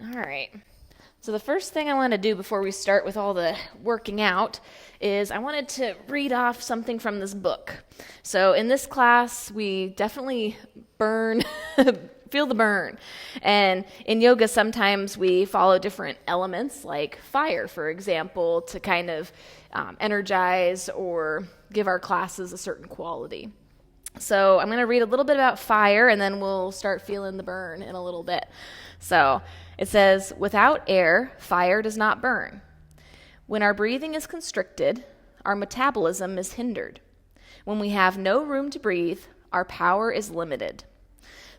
All right. So the first thing I want to do before we start with all the working out is I wanted to read off something from this book. So in this class, we definitely burn, feel the burn. And in yoga, sometimes we follow different elements, like fire, for example, to kind of energize or give our classes a certain quality. So I'm going to read a little bit about fire, and then we'll start feeling the burn in a little bit. So it says, without air, fire does not burn. When our breathing is constricted, our metabolism is hindered. When we have no room to breathe, our power is limited.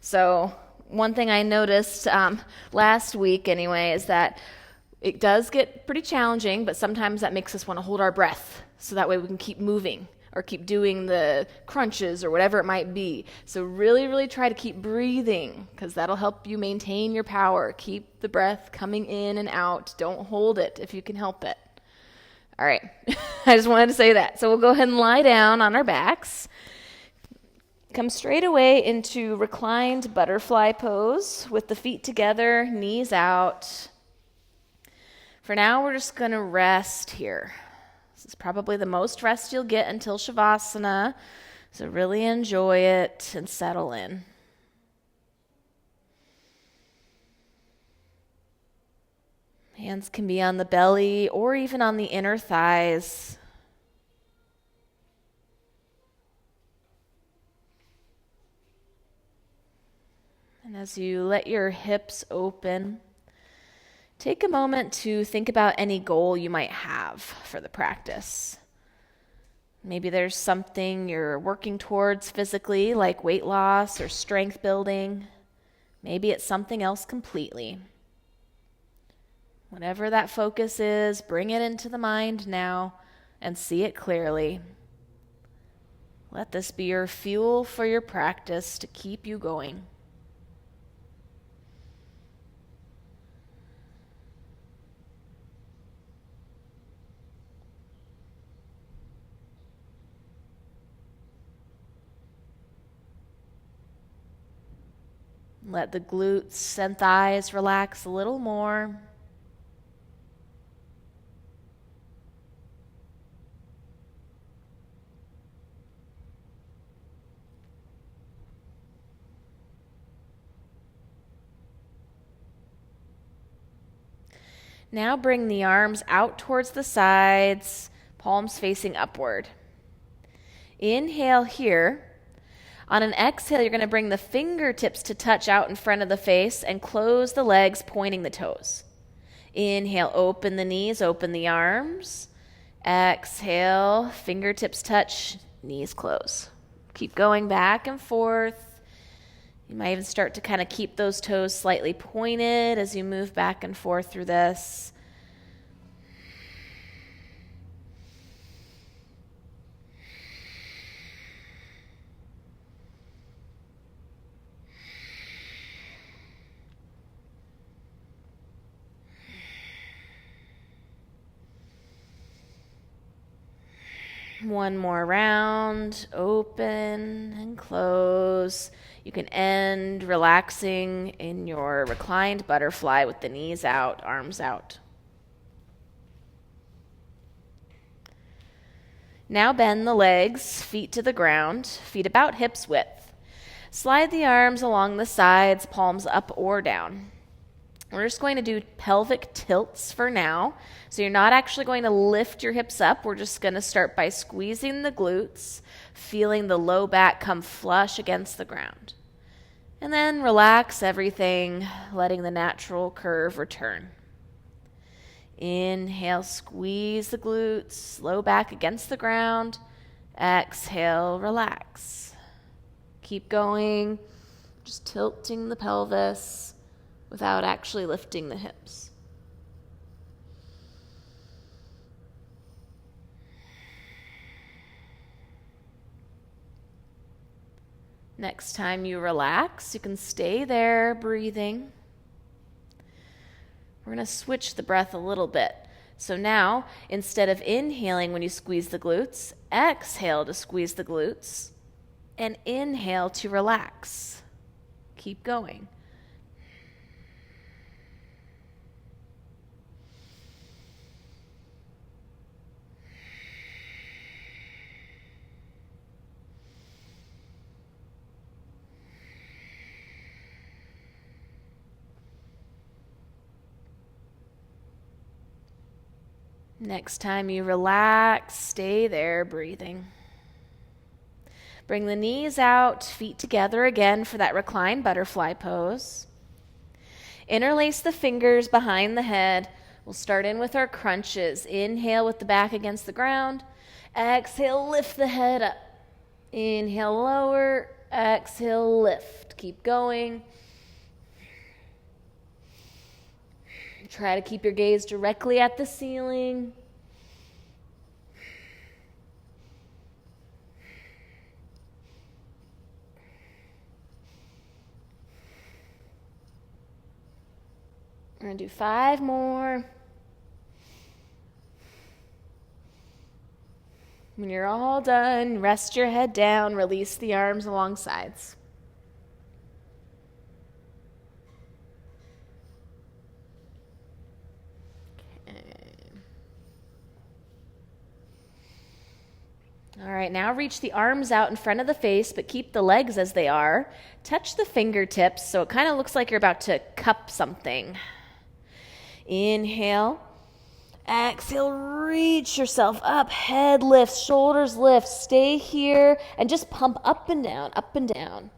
So one thing I noticed last week anyway is that it does get pretty challenging, but sometimes that makes us want to hold our breath so that way we can keep moving or keep doing the crunches or whatever it might be. So really, really try to keep breathing because that'll help you maintain your power. Keep the breath coming in and out. Don't hold it if you can help it. All right. I just wanted to say that. So we'll go ahead and lie down on our backs. Come straight away into reclined butterfly pose with the feet together, knees out. For now, we're just going to rest here. This is probably the most rest you'll get until Shavasana, so really enjoy it and settle in. Hands can be on the belly or even on the inner thighs. And as you let your hips open, take a moment to think about any goal you might have for the practice. Maybe there's something you're working towards physically, like weight loss or strength building. Maybe it's something else completely. Whatever that focus is, bring it into the mind now and see it clearly. Let this be your fuel for your practice to keep you going. Let the glutes and thighs relax a little more. Now bring the arms out towards the sides, palms facing upward. Inhale here. On an exhale, you're going to bring the fingertips to touch out in front of the face and close the legs, pointing the toes. Inhale, open the knees, open the arms. Exhale, fingertips touch, knees close. Keep going back and forth. You might even start to kind of keep those toes slightly pointed as you move back and forth through this. One more round, open and close. You can end relaxing in your reclined butterfly with the knees out, arms out. Now bend the legs, feet to the ground, feet about hips width. Slide the arms along the sides, palms up or down. We're just going to do pelvic tilts for now. So you're not actually going to lift your hips up. We're just going to start by squeezing the glutes, feeling the low back come flush against the ground. And then relax everything, letting the natural curve return. Inhale, squeeze the glutes, low back against the ground. Exhale, relax. Keep going, just tilting the pelvis without actually lifting the hips. Next time you relax, you can stay there breathing. We're going to switch the breath a little bit. So now, instead of inhaling when you squeeze the glutes, exhale to squeeze the glutes, and inhale to relax. Keep going. Next time you relax, stay there breathing. Bring the knees out, feet together again for that reclined butterfly pose. Interlace the fingers behind the head. We'll start in with our crunches. Inhale with the back against the ground. Exhale, lift the head up. Inhale, lower. Exhale, lift. Keep going. Try to keep your gaze directly at the ceiling. We're going to do 5 more. When you're all done, rest your head down, release the arms along sides. All right, now reach the arms out in front of the face, but keep the legs as they are. Touch the fingertips so it kind of looks like you're about to cup something. Inhale. Exhale, reach yourself up. Head lifts, shoulders lift. Stay here and just pump up and down, up and down.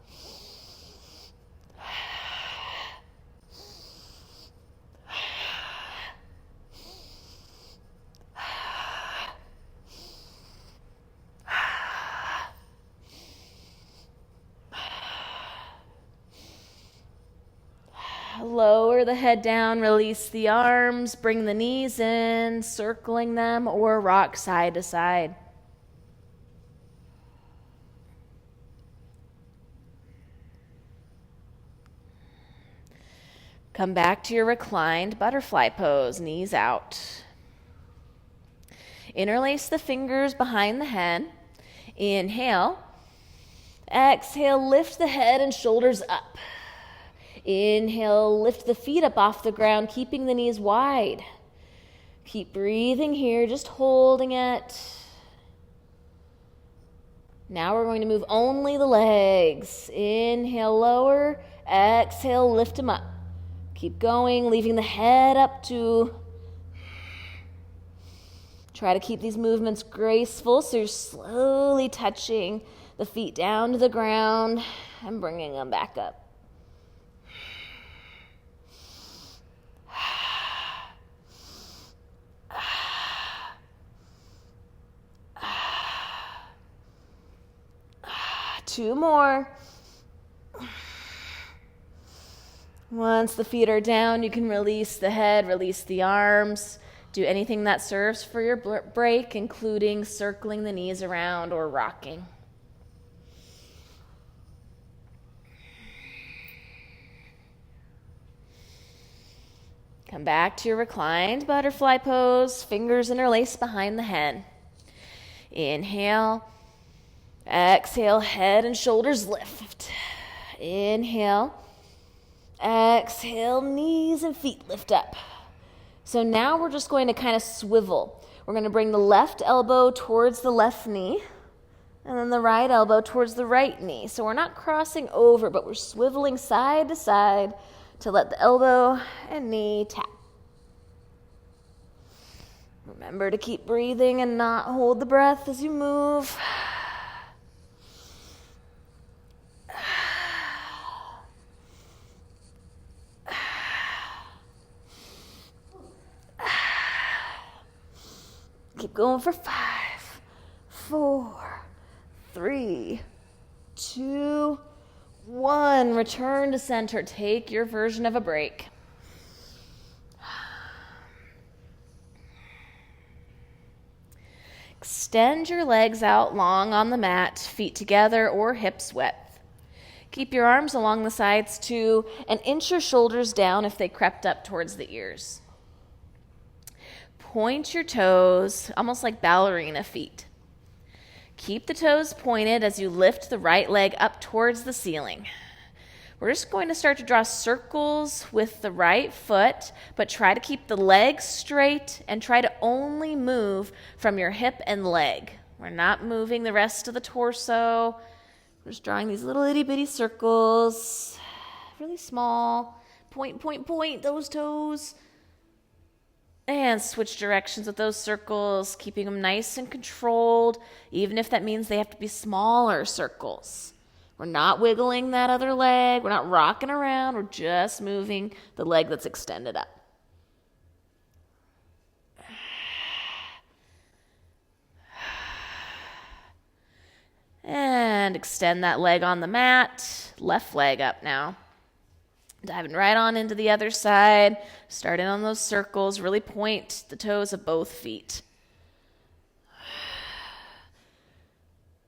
Lower the head down, release the arms, bring the knees in, circling them, or rock side to side. Come back to your reclined butterfly pose, knees out. Interlace the fingers behind the head. Inhale. Exhale, lift the head and shoulders up. Inhale, lift the feet up off the ground, keeping the knees wide. Keep breathing here, just holding it. Now we're going to move only the legs. Inhale, lower. Exhale, lift them up. Keep going, leaving the head up to. Try to keep these movements graceful, so you're slowly touching the feet down to the ground and bringing them back up. Two more. Once the feet are down, you can release the head, release the arms. Do anything that serves for your break, including circling the knees around or rocking. Come back to your reclined butterfly pose, fingers interlaced behind the head. Inhale. Exhale, head and shoulders lift. Inhale. Exhale, knees and feet lift up. So now we're just going to kind of swivel. We're going to bring the left elbow towards the left knee, and then the right elbow towards the right knee. So we're not crossing over, but we're swiveling side to side to let the elbow and knee tap. Remember to keep breathing and not hold the breath as you move. Keep going for 5, 4, 3, 2, 1. Return to center. Take your version of a break. Extend your legs out long on the mat, feet together or hips width. Keep your arms along the sides too, and inch your shoulders down if they crept up towards the ears. Point your toes, almost like ballerina feet. Keep the toes pointed as you lift the right leg up towards the ceiling. We're just going to start to draw circles with the right foot, but try to keep the legs straight and try to only move from your hip and leg. We're not moving the rest of the torso. We're just drawing these little itty bitty circles, really small. Point, point, point those toes. And switch directions with those circles, keeping them nice and controlled, even if that means they have to be smaller circles. We're not wiggling that other leg. We're not rocking around. We're just moving the leg that's extended up. And extend that leg on the mat. Left leg up now. Diving right on into the other side. Start in on those circles. Really point the toes of both feet.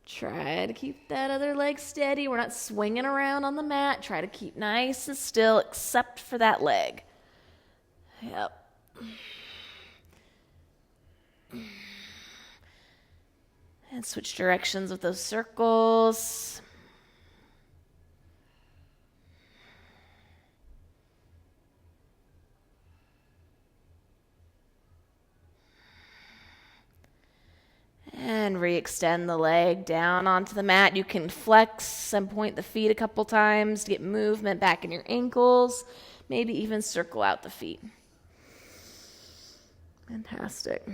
Try to keep that other leg steady. We're not swinging around on the mat. Try to keep nice and still, except for that leg. Yep. And switch directions with those circles. And re-extend the leg down onto the mat. You can flex and point the feet a couple times to get movement back in your ankles. Maybe even circle out the feet. Fantastic.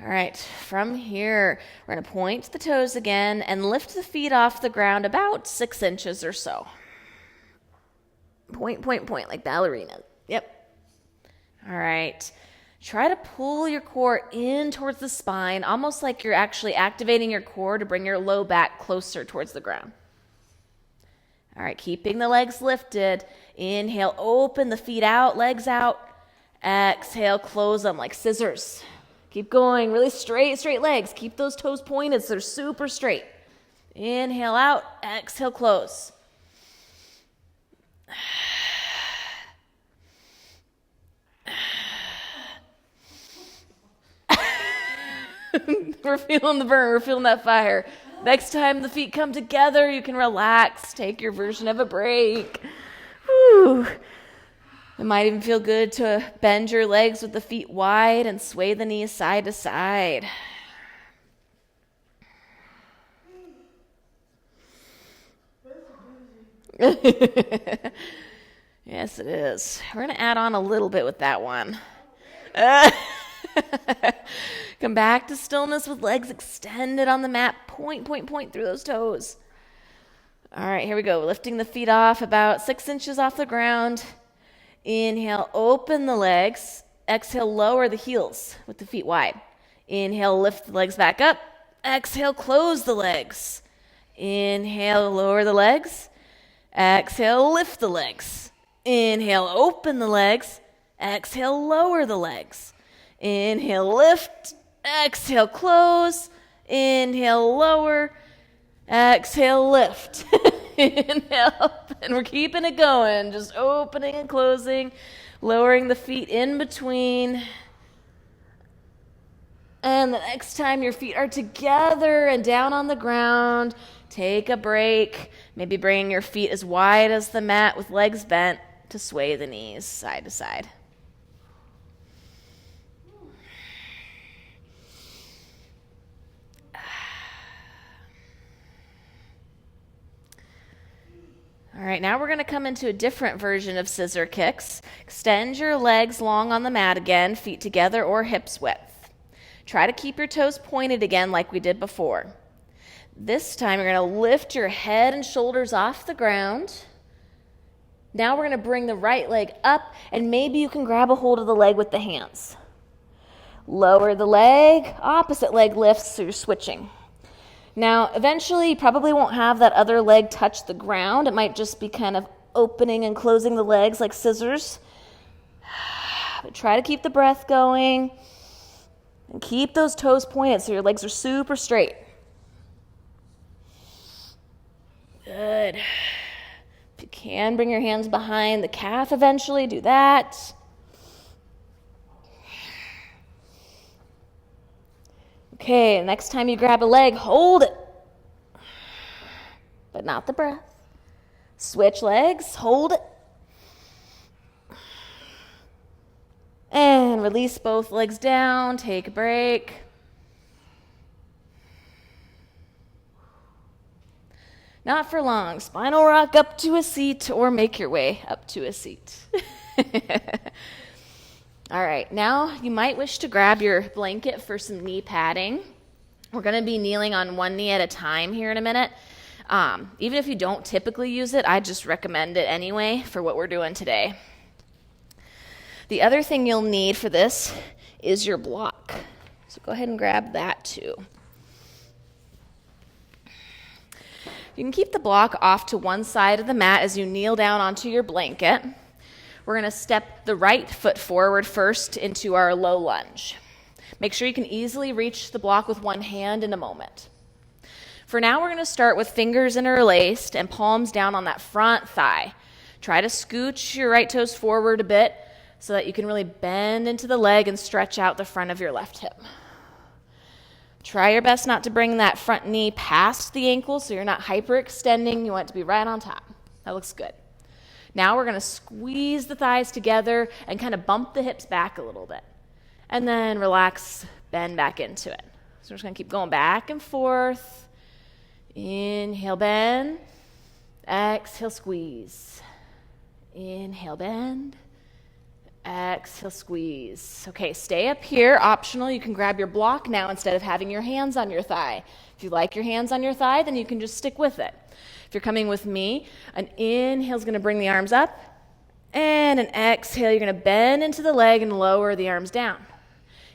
All right, from here, we're going to point the toes again and lift the feet off the ground about 6 inches or so. Point, like ballerina. Yep. All right. Try to pull your core in towards the spine, almost like you're actually activating your core to bring your low back closer towards the ground. All right, keeping the legs lifted. Inhale, open the feet out, legs out. Exhale, close them like scissors. Keep going, really straight legs. Keep those toes pointed so they're super straight. Inhale out, exhale, close. We're feeling the burn. We're feeling that fire. Next time the feet come together, you can relax. Take your version of a break. Whew. It might even feel good to bend your legs with the feet wide and sway the knees side to side. Yes, it is. We're going to add on a little bit with that one. Come back to stillness with legs extended on the mat. Point through those toes. All right, here we go. Lifting the feet off about 6 inches off the ground. Inhale, open the legs. Exhale, lower the heels with the feet wide. Inhale, lift the legs back up. Exhale, close the legs. Inhale, lower the legs. Exhale, lift the legs. Inhale, open the legs. Exhale, lower the legs. Inhale, lift. Exhale, close. Inhale, lower. Exhale, lift. Inhale, and we're keeping it going. Just opening and closing, lowering the feet in between. And the next time your feet are together and down on the ground, take a break. Maybe bringing your feet as wide as the mat with legs bent to sway the knees side to side. All right, now we're going to come into a different version of scissor kicks. Extend your legs long on the mat again, feet together or hips width. Try to keep your toes pointed again like we did before. This time you're going to lift your head and shoulders off the ground. Now we're going to bring the right leg up, and maybe you can grab a hold of the leg with the hands. Lower the leg, opposite leg lifts, so you're switching. Now, eventually, you probably won't have that other leg touch the ground. It might just be kind of opening and closing the legs like scissors. But try to keep the breath going. And keep those toes pointed so your legs are super straight. Good. If you can, bring your hands behind the calf eventually. Do that. Okay, next time you grab a leg, hold it. But not the breath. Switch legs, hold it. And release both legs down, take a break. Not for long. Spinal rock up to a seat or make your way up to a seat. All right, now you might wish to grab your blanket for some knee padding. We're going to be kneeling on one knee at a time here in a minute. Even if you don't typically use it, I just recommend it anyway for what we're doing today. The other thing you'll need for this is your block. So go ahead and grab that too. You can keep the block off to one side of the mat as you kneel down onto your blanket. We're going to step the right foot forward first into our low lunge. Make sure you can easily reach the block with one hand in a moment. For now, we're going to start with fingers interlaced and palms down on that front thigh. Try to scooch your right toes forward a bit so that you can really bend into the leg and stretch out the front of your left hip. Try your best not to bring that front knee past the ankle so you're not hyperextending. You want it to be right on top. That looks good. Now we're going to squeeze the thighs together and kind of bump the hips back a little bit. And then relax, bend back into it. So we're just going to keep going back and forth. Inhale, bend. Exhale, squeeze. Inhale, bend. Exhale, squeeze. Okay, stay up here. Optional, you can grab your block now instead of having your hands on your thigh. If you like your hands on your thigh, then you can just stick with it. If you're coming with me, an inhale is going to bring the arms up, and an exhale, you're going to bend into the leg and lower the arms down.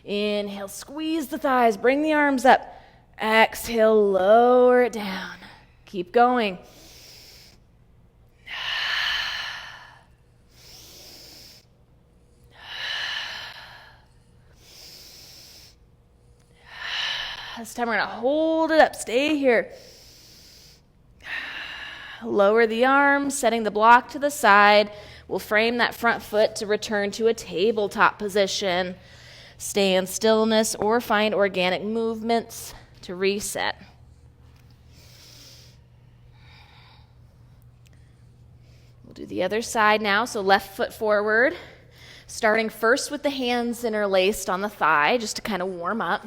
Inhale, squeeze the thighs, bring the arms up. Exhale, lower it down. Keep going. This time we're going to hold it up. Stay here. Lower the arms, setting the block to the side. We'll frame that front foot to return to a tabletop position. Stay in stillness or find organic movements to reset. We'll do the other side now. So left foot forward, starting first with the hands interlaced on the thigh just to kind of warm up.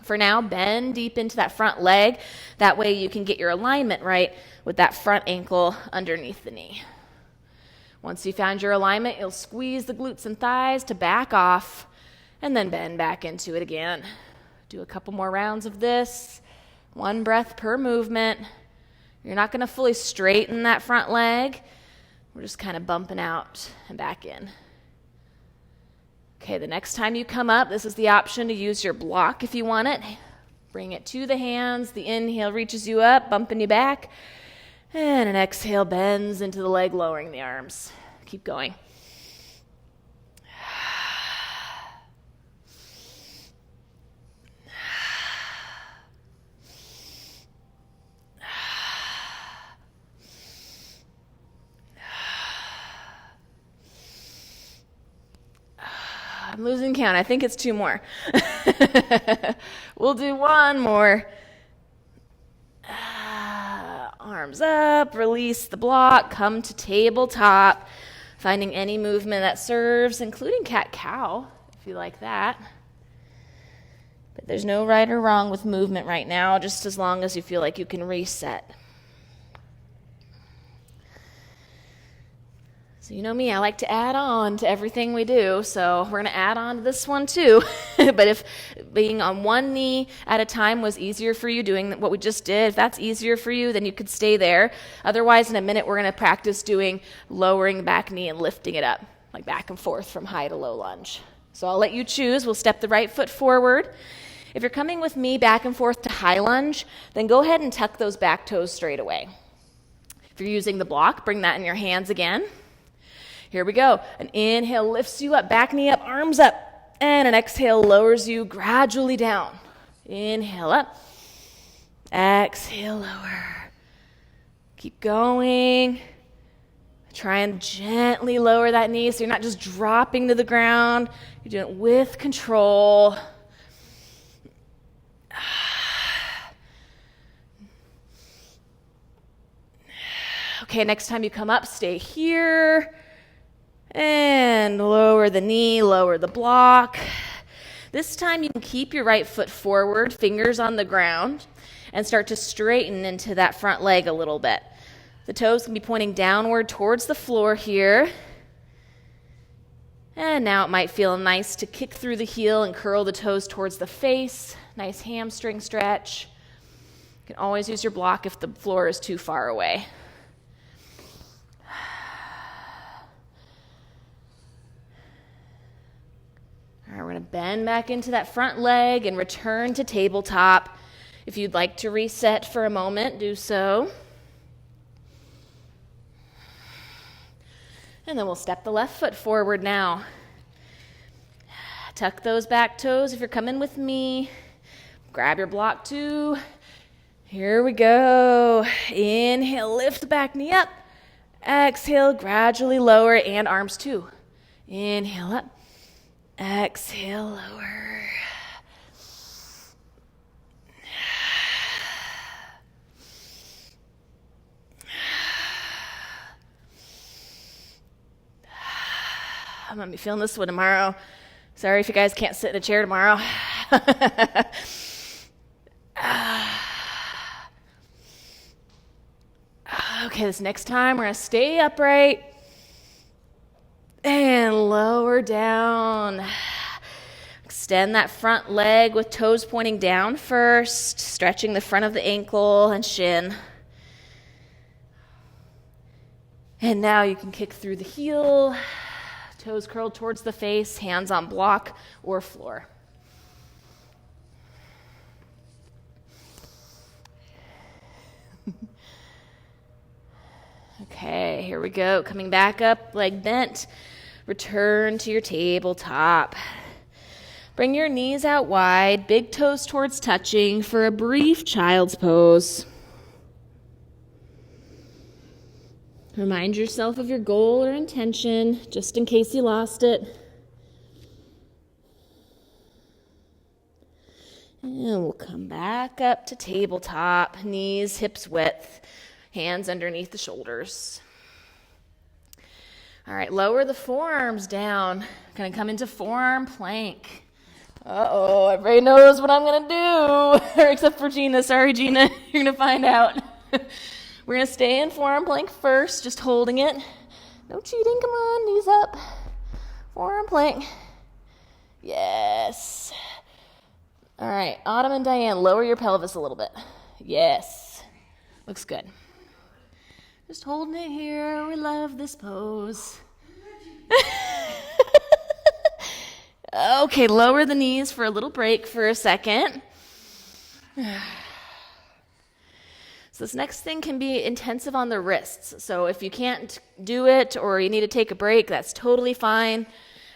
For now, bend deep into that front leg. That way you can get your alignment right with that front ankle underneath the knee. Once you found your alignment, you'll squeeze the glutes and thighs to back off and then bend back into it again. Do a couple more rounds of this. 1 breath per movement. You're not going to fully straighten that front leg. We're just kind of bumping out and back in. Okay, the next time you come up, this is the option to use your block if you want it. Bring it to the hands. The inhale reaches you up, bumping you back. And an exhale bends into the leg, lowering the arms. Keep going. I'm losing count. I think it's 2 more. We'll do 1 more. Arms up, release the block, come to tabletop, finding any movement that serves, including cat-cow, if you like that. But there's no right or wrong with movement right now, just as long as you feel like you can reset. So you know me, I like to add on to everything we do, so we're going to add on to this one too. But if being on one knee at a time was easier for you, doing what we just did, if that's easier for you, then you could stay there. Otherwise, in a minute, we're going to practice doing lowering the back knee and lifting it up, like back and forth from high to low lunge. So I'll let you choose. We'll step the right foot forward. If you're coming with me back and forth to high lunge, then go ahead and tuck those back toes straight away. If you're using the block, bring that in your hands again. Here we go. An inhale lifts you up, back knee up, arms up. And an exhale lowers you gradually down. Inhale up. Exhale, lower. Keep going. Try and gently lower that knee so you're not just dropping to the ground. You're doing it with control. Okay, next time you come up, stay here. And lower the knee, lower the block. This time you can keep your right foot forward, fingers on the ground, and start to straighten into that front leg a little bit. The toes can be pointing downward towards the floor here. And now it might feel nice to kick through the heel and curl the toes towards the face. Nice hamstring stretch. You can always use your block if the floor is too far away. All right, we're going to bend back into that front leg and return to tabletop. If you'd like to reset for a moment, do so. And then we'll step the left foot forward now. Tuck those back toes if you're coming with me. Grab your block too. Here we go. Inhale, lift the back knee up. Exhale, gradually lower, and arms too. Inhale up. Exhale, lower. I'm going to be feeling this one tomorrow. Sorry if you guys can't sit in a chair tomorrow. Okay, this next time we're going to stay upright and lower down. Extend that front leg with toes pointing down first, stretching the front of the ankle and shin. And now you can kick through the heel. Toes curled towards the face, hands on block or floor. Okay, here we go. Coming back up, leg bent. Return to your tabletop. Bring your knees out wide, big toes towards touching for a brief child's pose. Remind yourself of your goal or intention, just in case you lost it. And we'll come back up to tabletop, knees, hips width, hands underneath the shoulders. All right, lower the forearms down. Gonna come into forearm plank. Uh-oh, everybody knows what I'm gonna do, except for Gina. Sorry, Gina, you're gonna find out. We're going to stay in forearm plank first, just holding it. No cheating, come on, knees up. Forearm plank. Yes. All right, Autumn and Diane, lower your pelvis a little bit. Yes. Looks good. Just holding it here. We love this pose. Okay, lower the knees for a little break for a second. So this next thing can be intensive on the wrists. So if you can't do it or you need to take a break, that's totally fine.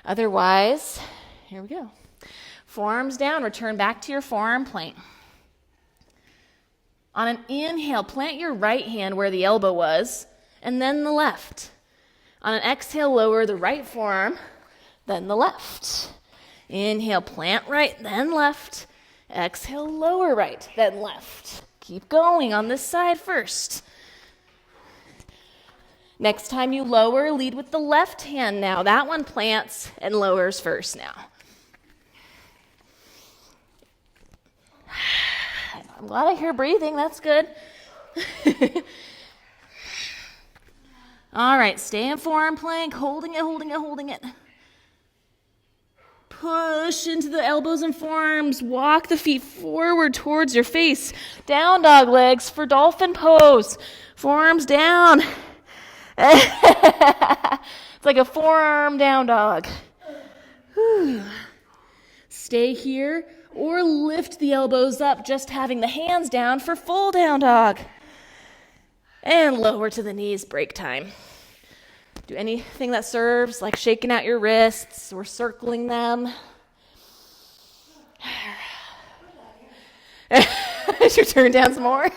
Otherwise, here we go. Forearms down, return back to your forearm plank. On an inhale, plant your right hand where the elbow was, and then the left. On an exhale, lower the right forearm, then the left. Inhale, plant right, then left. Exhale, lower right, then left. Keep going on this side first. Next time you lower, lead with the left hand now. That one plants and lowers first now. I'm glad I hear breathing. That's good. All right, stay in forearm plank, holding it, holding it, holding it. Push into the elbows and forearms. Walk the feet forward towards your face. Down dog legs for dolphin pose. Forearms down. It's like a forearm down dog. Whew. Stay here or lift the elbows up, just having the hands down for full down dog. And lower to the knees, break time. Do anything that serves, like shaking out your wrists or circling them. Should we turn down some more?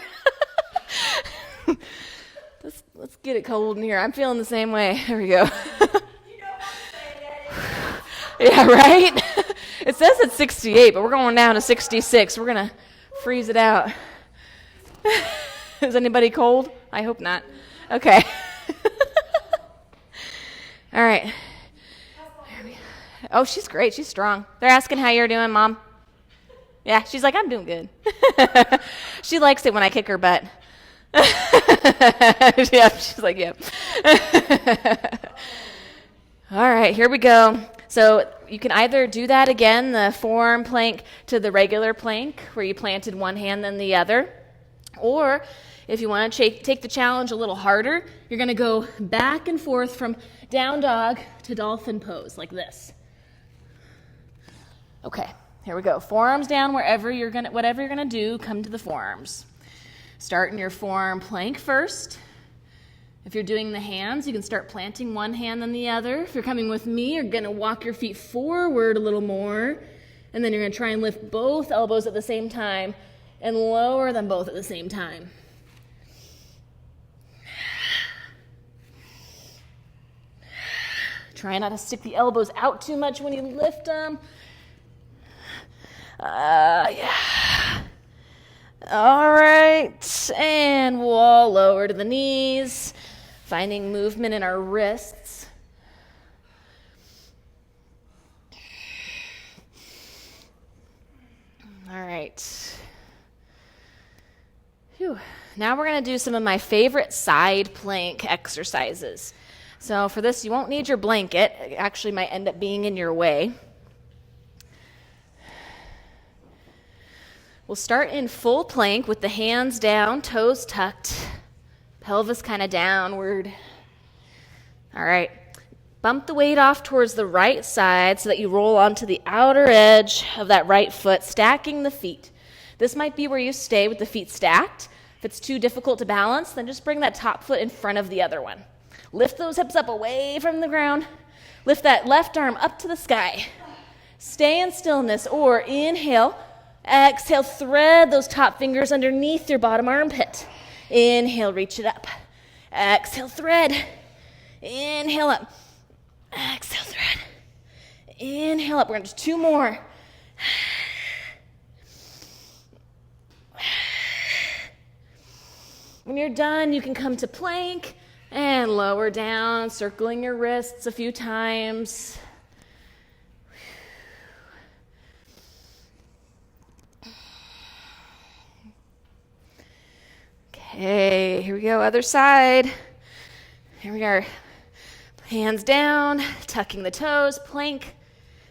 Let's get it cold in here. I'm feeling the same way. There we go. Yeah, right? It says it's 68, but we're going down to 66. We're going to freeze it out. Is anybody cold? I hope not. Okay. All right. Oh, she's great. She's strong. They're asking how you're doing, Mom. Yeah, she's like, I'm doing good. She likes it when I kick her butt. Yeah, she's like, yeah. All right, here we go. So you can either do that again, the forearm plank to the regular plank, where you planted one hand then the other. Or if you want to take the challenge a little harder, you're going to go back and forth from down dog to dolphin pose, like this. Okay, here we go. Forearms down whatever you're gonna do, come to the forearms. Start in your forearm plank first. If you're doing the hands, you can start planting one hand then the other. If you're coming with me, you're gonna walk your feet forward a little more, and then you're gonna try and lift both elbows at the same time and lower them both at the same time. Try not to stick the elbows out too much when you lift them. Yeah. All right, and we'll lower to the knees, finding movement in our wrists. All right. Whew. Now we're going to do some of my favorite side plank exercises. So for this, you won't need your blanket. It actually might end up being in your way. We'll start in full plank with the hands down, toes tucked, pelvis kind of downward. All right. Bump the weight off towards the right side so that you roll onto the outer edge of that right foot, stacking the feet. This might be where you stay with the feet stacked. If it's too difficult to balance, then just bring that top foot in front of the other one. Lift those hips up away from the ground. Lift that left arm up to the sky. Stay in stillness or inhale. Exhale, thread those top fingers underneath your bottom armpit. Inhale, reach it up. Exhale, thread. Inhale up. Exhale, thread. Inhale up. We're going to do two more. When you're done, you can come to plank and lower down, circling your wrists a few times. Okay, here we go, other side. Here we are. Hands down, tucking the toes, plank.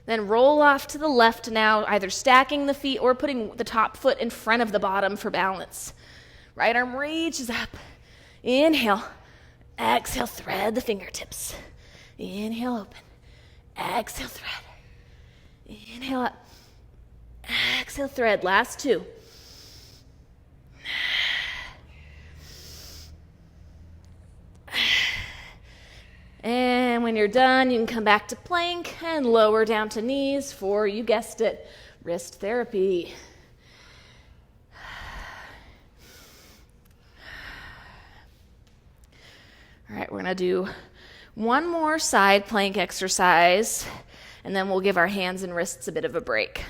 Then roll off to the left now, either stacking the feet or putting the top foot in front of the bottom for balance. Right arm reaches up. Inhale. Exhale, thread the fingertips. Inhale, open. Exhale, thread. Inhale up. Exhale, thread. Last two. And when you're done, you can come back to plank and lower down to knees for, you guessed it, wrist therapy. All right, we're going to do one more side plank exercise, and then we'll give our hands and wrists a bit of a break.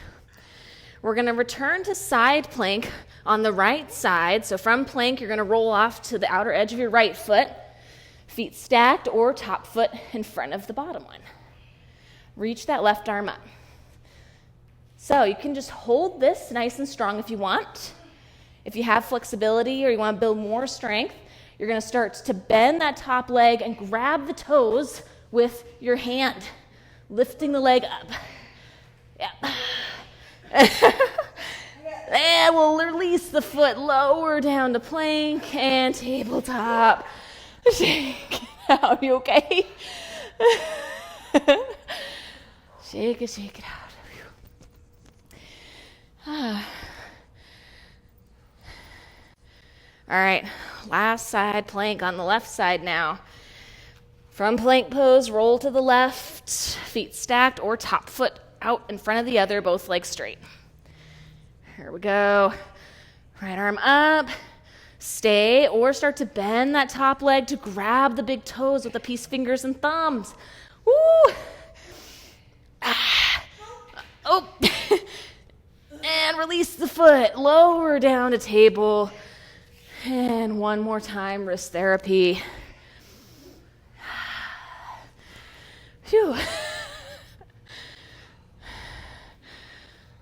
We're going to return to side plank on the right side. So from plank, you're going to roll off to the outer edge of your right foot, feet stacked or top foot in front of the bottom one. Reach that left arm up. So you can just hold this nice and strong if you want. If you have flexibility or you want to build more strength, you're going to start to bend that top leg and grab the toes with your hand, lifting the leg up. Yeah. And we'll release the foot lower down to plank and tabletop. Shake it out. You okay? Shake it out. All right, last side plank on the left side now. From plank pose, roll to the left, feet stacked or top foot out in front of the other, both legs straight. Here we go. Right arm up. Stay or start to bend that top leg to grab the big toes with the peace fingers and thumbs. Woo! Oh! And release the foot. Lower down to table. And one more time, wrist therapy. Phew.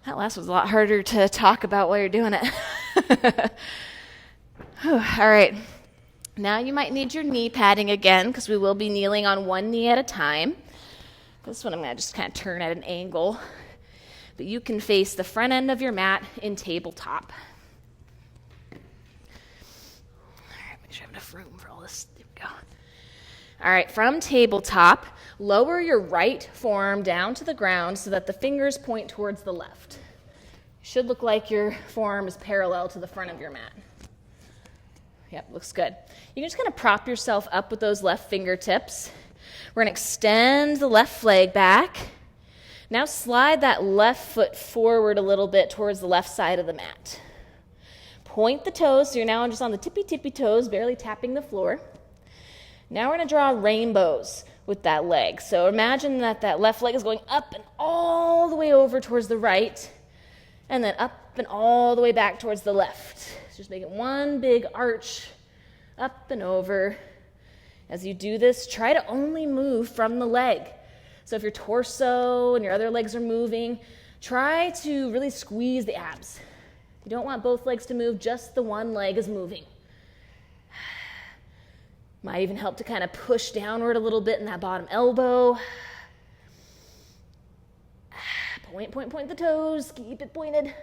That last was a lot harder to talk about while you're doing it. All right. Now you might need your knee padding again because we will be kneeling on one knee at a time. This one I'm going to just kind of turn at an angle. But you can face the front end of your mat in tabletop. All right, make sure I have enough room for all this. There we go. All right, from tabletop, lower your right forearm down to the ground so that the fingers point towards the left. It should look like your forearm is parallel to the front of your mat. Yep, looks good. You can just kind of prop yourself up with those left fingertips. We're going to extend the left leg back. Now slide that left foot forward a little bit towards the left side of the mat. Point the toes, so you're now just on the tippy toes, barely tapping the floor. Now we're going to draw rainbows with that leg. So imagine that left leg is going up and all the way over towards the right, and then up and all the way back towards the left. Just make it one big arch up and over. As you do this, try to only move from the leg. So if your torso and your other legs are moving, try to really squeeze the abs. You don't want both legs to move, just the one leg is moving. Might even help to kind of push downward a little bit in that bottom elbow. Point the toes, keep it pointed.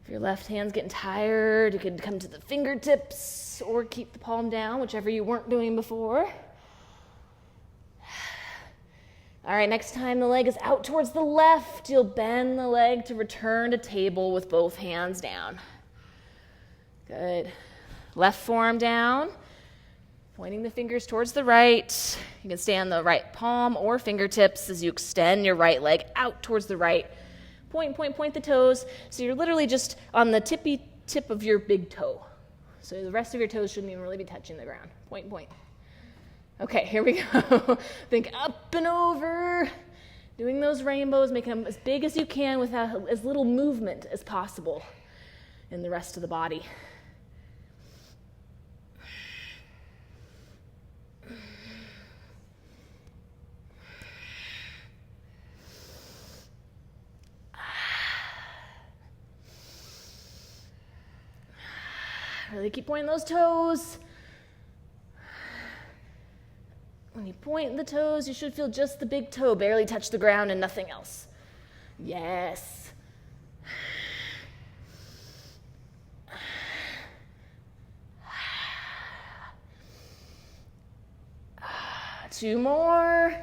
If your left hand's getting tired, you could come to the fingertips or keep the palm down, whichever you weren't doing before. All right, next time the leg is out towards the left, you'll bend the leg to return to table with both hands down. Good. Left forearm down, pointing the fingers towards the right. You can stay on the right palm or fingertips as you extend your right leg out towards the right. Point the toes. So you're literally just on the tippy tip of your big toe. So the rest of your toes shouldn't even really be touching the ground. Point. Okay, here we go. Think up and over. Doing those rainbows, making them as big as you can with as little movement as possible in the rest of the body. Really keep pointing those toes. When you point the toes, you should feel just the big toe barely touch the ground and nothing else. Yes. Two more.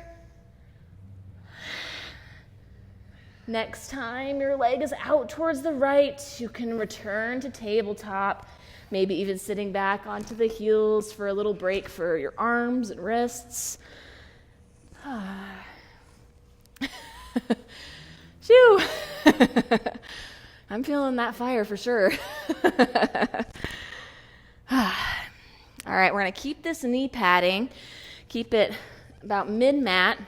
Next time your leg is out towards the right, you can return to tabletop. Maybe even sitting back onto the heels for a little break for your arms and wrists. Phew. I'm feeling that fire for sure. All right, we're going to keep this knee padding. Keep it about mid-mat.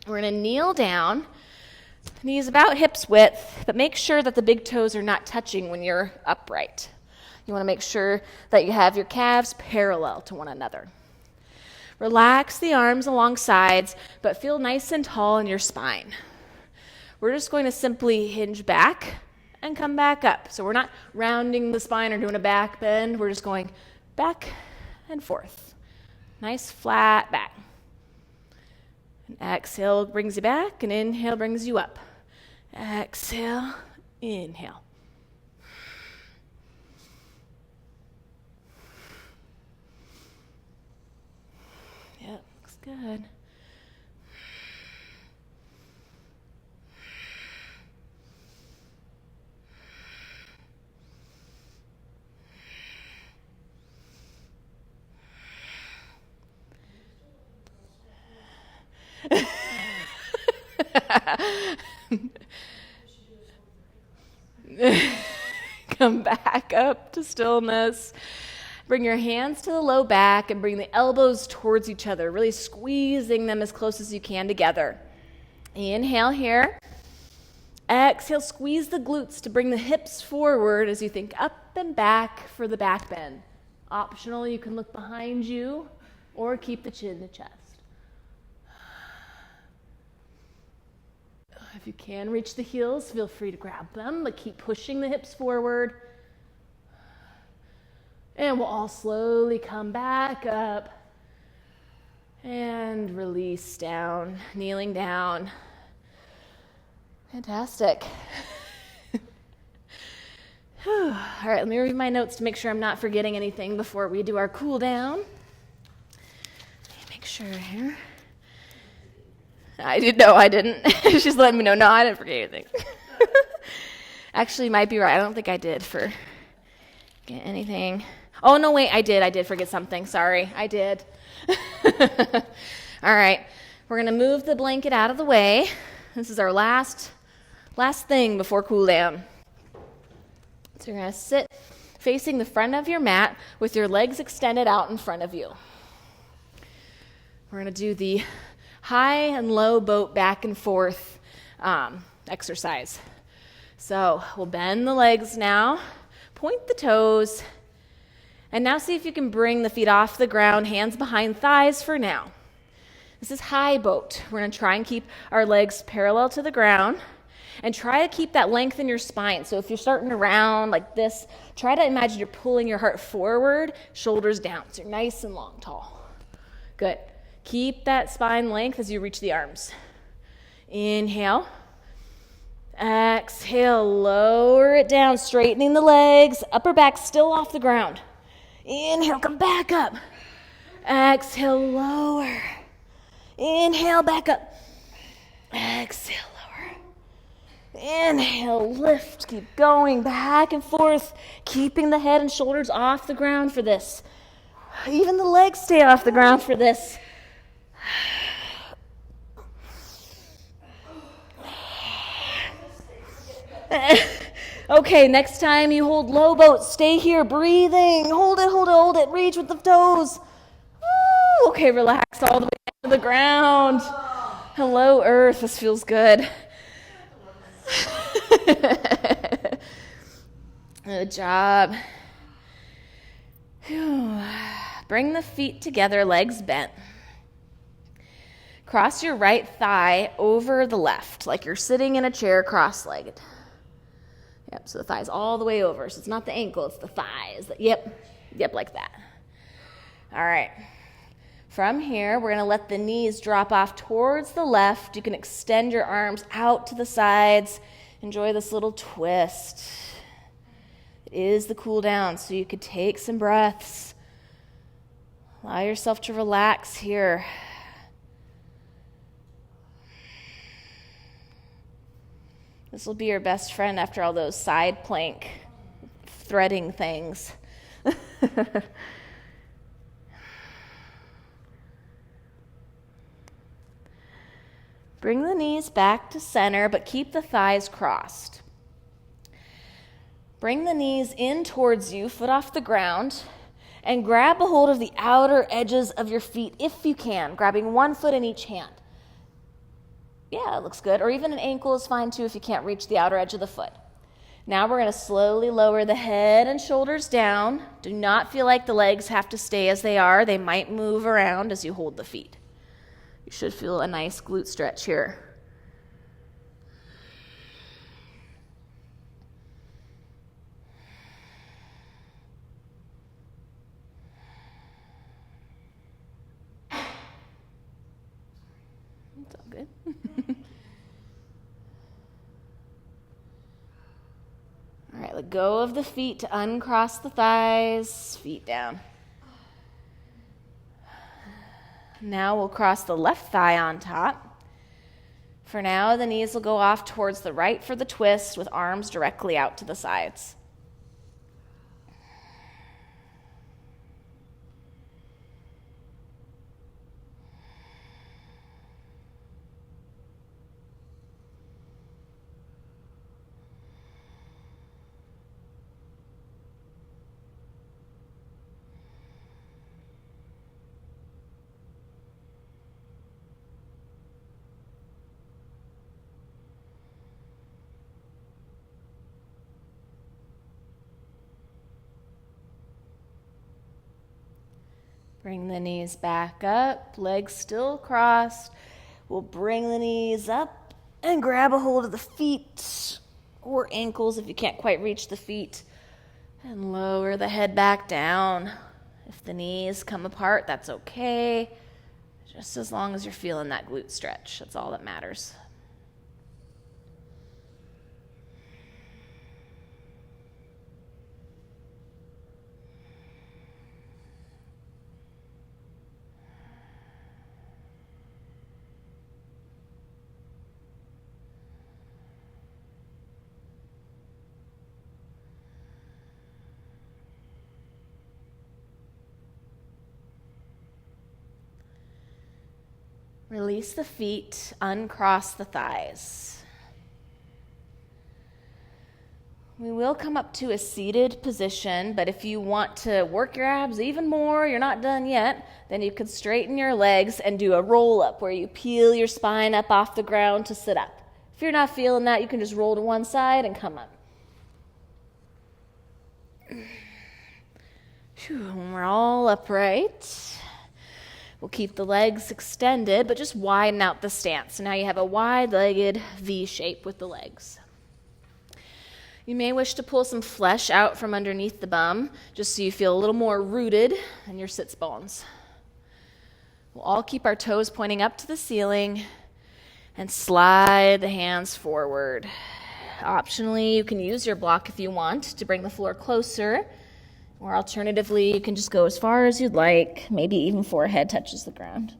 We're going to kneel down. Knees about hips width, but make sure that the big toes are not touching when you're upright. You want to make sure that you have your calves parallel to one another. Relax the arms along sides, but feel nice and tall in your spine. We're just going to simply hinge back and come back up. So we're not rounding the spine or doing a back bend. We're just going back and forth. Nice flat back. And exhale brings you back, and inhale brings you up. Exhale, inhale. Yep, looks good. Come back up to stillness. Bring your hands to the low back and bring the elbows towards each other, really squeezing them as close as you can together. Inhale here. Exhale, squeeze the glutes to bring the hips forward as you think up and back for the back bend. Optional, you can look behind you or keep the chin to chest. If you can reach the heels, feel free to grab them, but keep pushing the hips forward. And we'll all slowly come back up and release down, kneeling down. Fantastic. All right, let me read my notes to make sure I'm not forgetting anything before we do our cool down. Let me make sure here. I didn't. She's letting me know. No, I didn't forget anything. Actually, you might be right. I don't think I did forget anything. Oh, no, wait, I did forget something. Sorry, I did. All right, we're going to move the blanket out of the way. This is our last thing before cool down. So you're going to sit facing the front of your mat with your legs extended out in front of you. We're going to do the high and low boat back and forth exercise. So we'll bend the legs now, point the toes, and now see if you can bring the feet off the ground, hands behind thighs for now. This is high boat. We're going to try and keep our legs parallel to the ground and try to keep that length in your spine. So if you're starting around like this, try to imagine you're pulling your heart forward, shoulders down. So you're nice and long, tall. Good. Keep that spine length as you reach the arms. Inhale. Exhale, lower it down, straightening the legs, upper back still off the ground. Inhale, come back up. Exhale, lower. Inhale, back up. Exhale, lower. Inhale, lift. Keep going back and forth, keeping the head and shoulders off the ground for this. Even the legs stay off the ground for this. Okay, next time you hold low boat, stay here, breathing. Hold it. Reach with the toes. Woo. Okay, relax all the way down to the ground. Hello, Earth. This feels good. Good job. Whew. Bring the feet together, legs bent. Cross your right thigh over the left, like you're sitting in a chair cross-legged. Yep, so the thigh's all the way over. So it's not the ankle, it's the thighs. Yep, like that. All right. From here, we're going to let the knees drop off towards the left. You can extend your arms out to the sides. Enjoy this little twist. It is the cool down, so you could take some breaths. Allow yourself to relax here. This will be your best friend after all those side plank threading things. Bring the knees back to center, but keep the thighs crossed. Bring the knees in towards you, foot off the ground, and grab a hold of the outer edges of your feet if you can, grabbing one foot in each hand. Yeah, it looks good. Or even an ankle is fine too if you can't reach the outer edge of the foot. Now we're going to slowly lower the head and shoulders down. Do not feel like the legs have to stay as they are. They might move around as you hold the feet. You should feel a nice glute stretch here. It's all good. All right, let go of the feet to uncross the thighs, feet down. Now we'll cross the left thigh on top. For now, the knees will go off towards the right for the twist with arms directly out to the sides. Bring the knees back up, legs still crossed. We'll bring the knees up and grab a hold of the feet or ankles if you can't quite reach the feet. And lower the head back down. If the knees come apart, that's okay. Just as long as you're feeling that glute stretch, that's all that matters. Release the feet, uncross the thighs. We will come up to a seated position, but if you want to work your abs even more, you're not done yet, then you could straighten your legs and do a roll up where you peel your spine up off the ground to sit up. If you're not feeling that, you can just roll to one side and come up. When we're all upright, we'll keep the legs extended, but just widen out the stance. So now you have a wide-legged V shape with the legs. You may wish to pull some flesh out from underneath the bum, just so you feel a little more rooted in your sits bones. We'll all keep our toes pointing up to the ceiling and slide the hands forward. Optionally, you can use your block if you want to bring the floor closer. Or alternatively, you can just go as far as you'd like, maybe even forehead touches the ground.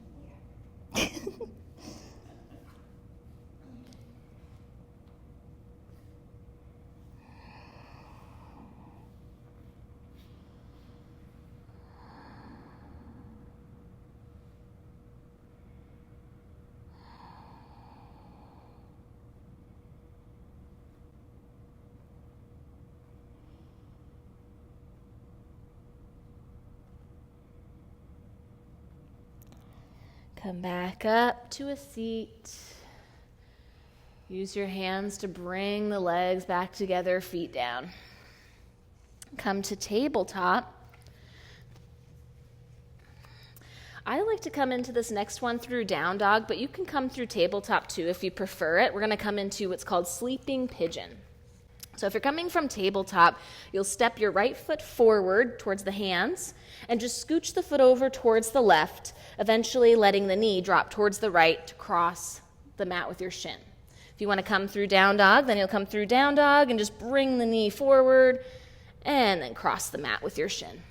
Come back up to a seat. Use your hands to bring the legs back together, feet down. Come to tabletop. I like to come into this next one through down dog, but you can come through tabletop too if you prefer it. We're going to come into what's called sleeping pigeon. So if you're coming from tabletop, you'll step your right foot forward towards the hands and just scooch the foot over towards the left, eventually letting the knee drop towards the right to cross the mat with your shin. If you want to come through down dog, then you'll come through down dog and just bring the knee forward and then cross the mat with your shin.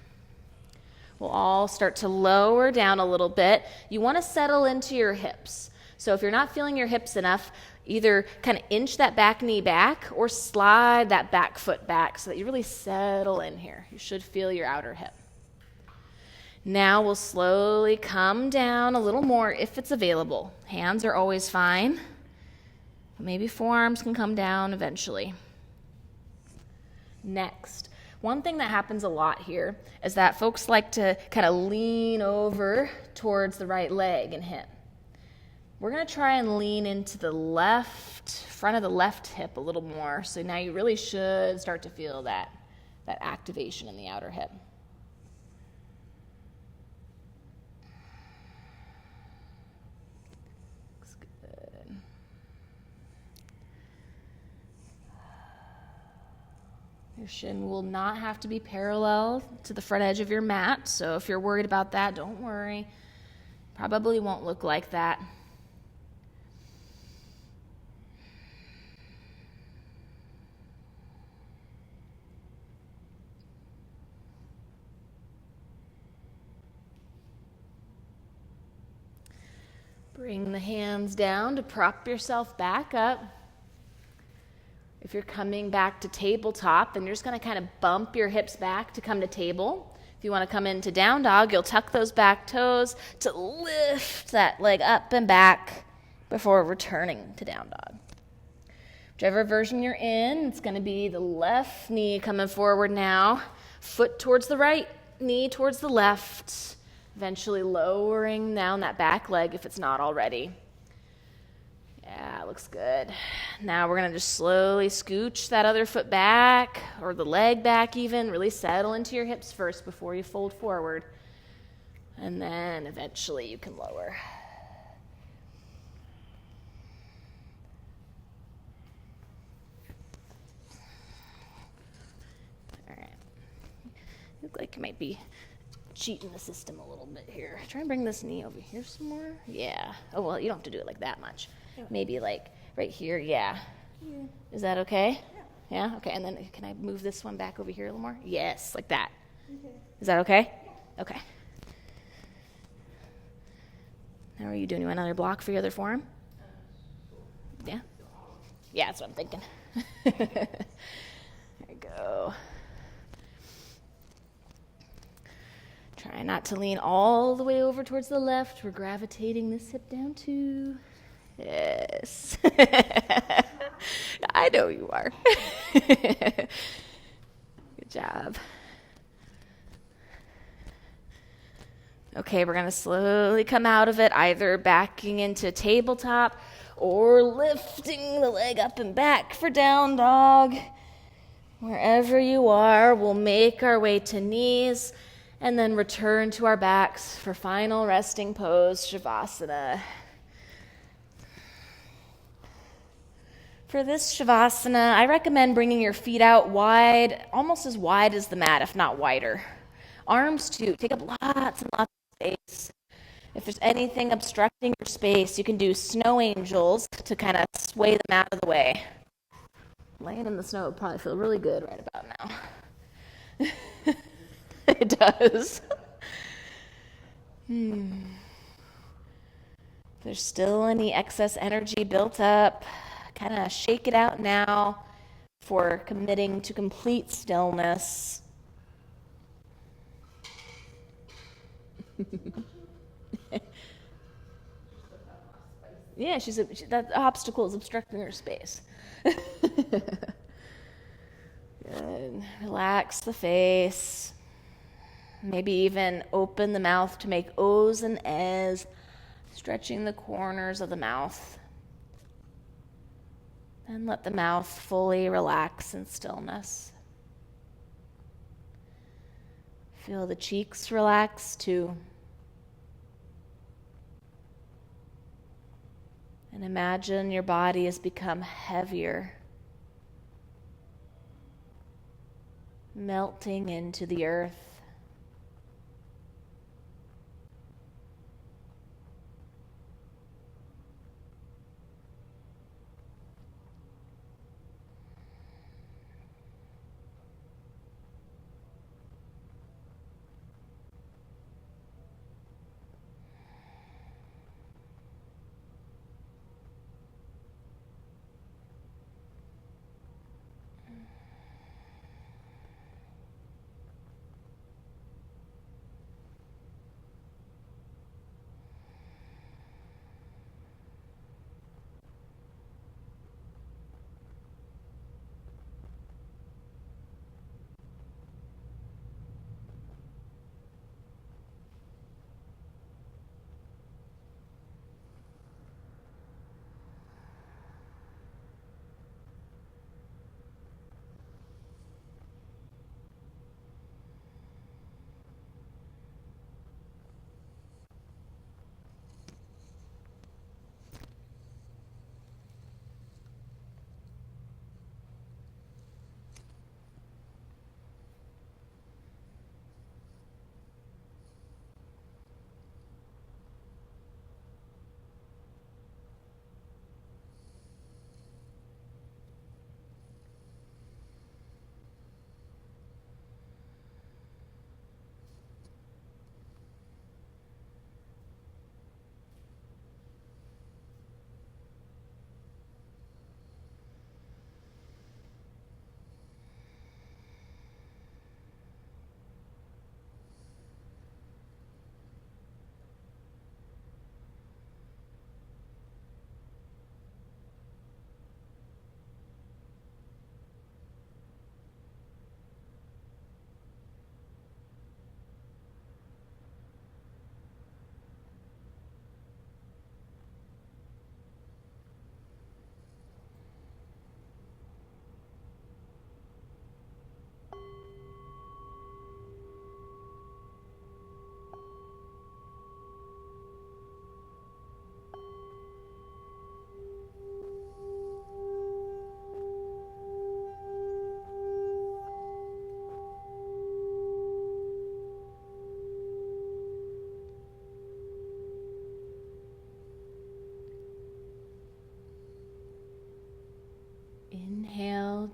We'll all start to lower down a little bit. You want to settle into your hips. So if you're not feeling your hips enough, either kind of inch that back knee back or slide that back foot back so that you really settle in here. You should feel your outer hip. Now we'll slowly come down a little more if it's available. Hands are always fine. Maybe forearms can come down eventually. Next, one thing that happens a lot here is that folks like to kind of lean over towards the right leg and hip. We're going to try and lean into the front of the left hip a little more. So now you really should start to feel that activation in the outer hip. Looks good. Your shin will not have to be parallel to the front edge of your mat. So if you're worried about that, don't worry. Probably won't look like that. Bring the hands down to prop yourself back up. If you're coming back to tabletop, then you're just going to kind of bump your hips back to come to table. If you want to come into down dog, you'll tuck those back toes to lift that leg up and back before returning to down dog. Whichever version you're in, it's going to be the left knee coming forward now, foot towards the right, knee towards the left. Eventually lowering down that back leg if it's not already. Yeah, looks good. Now we're going to just slowly scooch that other foot back, or the leg back even. Really settle into your hips first before you fold forward. And then eventually you can lower. All right. Look like you might be cheating the system a little bit here. Try and bring this knee over here some more. Yeah. Oh, well, you don't have to do it like that much. Yeah. Maybe like right here. Yeah. Is that okay? Yeah. Okay. And then can I move this one back over here a little more? Yes, like that. Okay. Is that okay? Yeah. Okay. How are you doing? You want another block for your other forearm? Yeah. Yeah, that's what I'm thinking. There you go. Try not to lean all the way over towards the left. We're gravitating this hip down too. Yes. I know you are. Good job. Okay, we're going to slowly come out of it, either backing into tabletop or lifting the leg up and back for down dog. Wherever you are, we'll make our way to knees and then return to our backs for final resting pose, Shavasana. For this Shavasana, I recommend bringing your feet out wide, almost as wide as the mat, if not wider. Arms too, take up lots and lots of space. If there's anything obstructing your space, you can do snow angels to kind of sway the mat out of the way. Laying in the snow would probably feel really good right about now. It does. If there's still any excess energy built up, kind of shake it out now for committing to complete stillness. Yeah, that obstacle is obstructing her space. Good. Relax the face. Maybe even open the mouth to make O's and E's, stretching the corners of the mouth. And let the mouth fully relax in stillness. Feel the cheeks relax too. And imagine your body has become heavier, melting into the earth.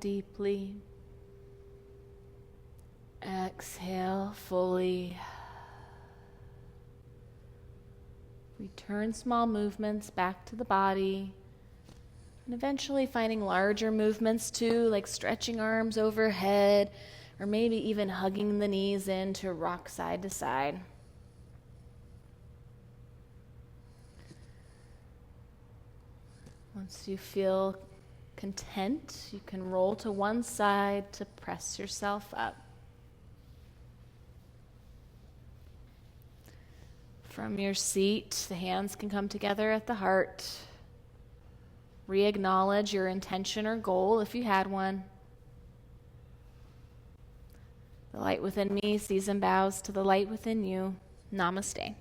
deeply. Exhale fully. Return small movements back to the body. And eventually finding larger movements too, like stretching arms overhead, or maybe even hugging the knees in to rock side to side. Once you feel content, you can roll to one side to press yourself up. From your seat, the hands can come together at the heart. Re-acknowledge your intention or goal if you had one. The light within me sees and bows to the light within you. Namaste.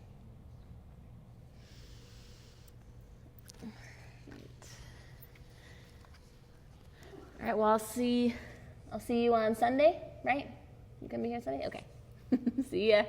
All right, well, I'll see you on Sunday, right? You gonna be here Sunday? Okay. See ya.